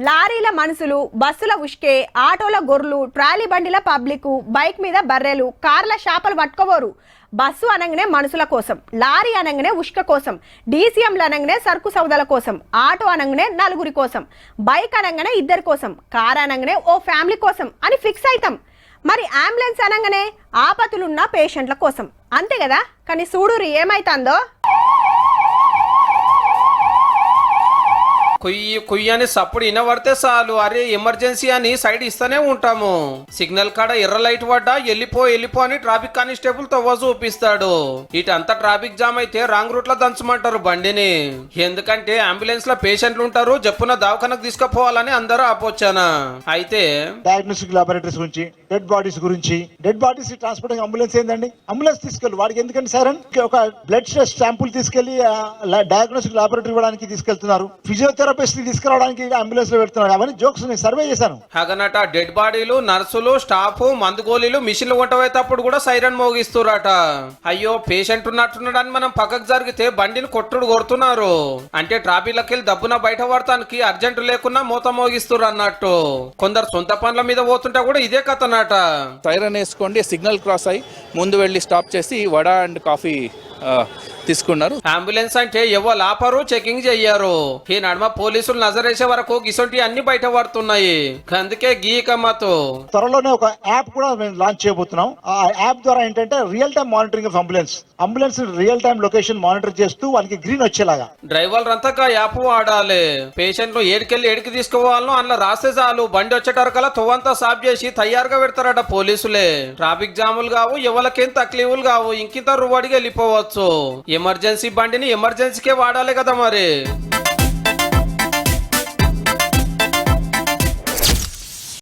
లారీల మనుషులు, బస్సుల ఉష్కే, ఆటోల గొర్రెలు, ట్రాలీ బండిల పబ్లిక్, బైక్ మీద బర్రెలు, కార్ల షాపలు పట్టుకోవరు. బస్సు అనగానే మనుషుల కోసం, లారీ అనగానే ఉష్క కోసం, డీసీఎంలు అనగానే సరుకు సౌదాల కోసం, ఆటో అనగానే నలుగురి కోసం, బైక్ అనగానే ఇద్దరి కోసం, కార్ అనగానే ఓ ఫ్యామిలీ కోసం అని ఫిక్స్ అవుతాం. మరి అంబులెన్స్ అనగానే ఆపతులున్న పేషెంట్ల కోసం, అంతే కదా. కానీ చూడురి ఏమైతుందో. కుయ్యి అని సప్పుడు వినబడితే చాలు అరే ఎమర్జెన్సీ అని సైడ్ ఇస్తూనే ఉంటాము. సిగ్నల్ కాడ ఎర్ర లైట్ పడ్డా వెళ్ళిపో అని ట్రాఫిక్ కానిస్టేబుల్ తవ్వ చూపిస్తాడు. ఇటంతా ట్రాఫిక్ జామ్ అయితే రాంగ్ రూట్ లో దంచమంటారు బండిని. ఎందుకంటే అంబులెన్స్ లో పేషెంట్లు ఉంటారు, జప్పున దవాఖానకు తీసుకుపోవాలని అందరూ ఆపొచ్చానా. అయితే డయాగ్నోస్టిక్ లాబొరేటరీస్ గురించి, డెడ్ బాడీస్ గురించి, డెడ్ బాడీస్ ట్రాన్స్పోర్టింగ్ అంబులెన్స్ ఏందండి? అంబులెన్స్ తీసుకెళ్ళి వాడికి ఎందుకంటే సార్ ఒక బ్లడ్ శాంపుల్ తీసుకెళ్లి డయాగ్నోస్టిక్ లాబొరేటరీ ఇవ్వడానికి తీసుకెళ్తున్నారు. ఫిజియోథెరపిస్ట్ తీసుకురావడానికి అంబులెన్స్ లో పెడుతున్నారు. అవన్నీ జోక్స్ నేను సర్వే చేశాను. అగనట డెడ్ బాడీలు, నర్సులు, స్టాఫ్, మందు గోళీలు, మిషన్లు వంటవైతేప్పుడు కూడా సైరన్ మోగిస్తురట. అయ్యో పేషెంట్ ఉన్నట్టున్నాడని మనం పక్కకు జరిగితే బండిని కొడుతున్నారు. అంటే ట్రాఫిక్ వెళ్ళి దబ్బున బయట పడటానికి అర్జెంట్ లేకున్నా మూత మోగిస్తురు అన్నట్టు. కొందరు సొంత పనుల మీద పోతుంటే కూడా ఇదే కథనట. సైరన్ వేసుకోండి, సిగ్నల్ క్రాస్ అయ్యి ముందు వెళ్ళి స్టాప్ చేసి వడ అండ్ కాఫీ తీసుకున్నారు. అంబులెన్స్ అంటే ఎవరు ఆపరు, చెకింగ్ చెయ్యారు. ఈ నడుమ పోలీసులు నజరేసే వరకు గిసొంటి అన్ని బయట పడుతున్నాయి. అందుకే గీకమ్మతో త్వరలోనే ఒక యాప్ కూడా మేము లాంచ్ చేయబోతున్నాం. ఆ యాప్ ద్వారా ఏంటంటే real time monitoring of ambulance real time location monitor చేస్తూ వాళ్ళకి గ్రీన్ వచ్చేలాగా డ్రైవర్లు అంతా యాప్ వాడాలి. పేషెంట్లు ఏడికి తీసుకోవాలను అందులో రాస్తే చాలు, బండి వచ్చేటరకల్లా తొవ్వంతా సాఫ్ చేసి తయారుగా పెడతారట పోలీసులే. ట్రాఫిక్ జాములు కావు, ఎవరికేం తక్లీఫులు కావు, ఇంకింత రువాడికి వెళ్ళిపోవచ్చు. ఎమర్జెన్సీ బండిని ఎమర్జెన్సీకే వాడాలి కదా మరి.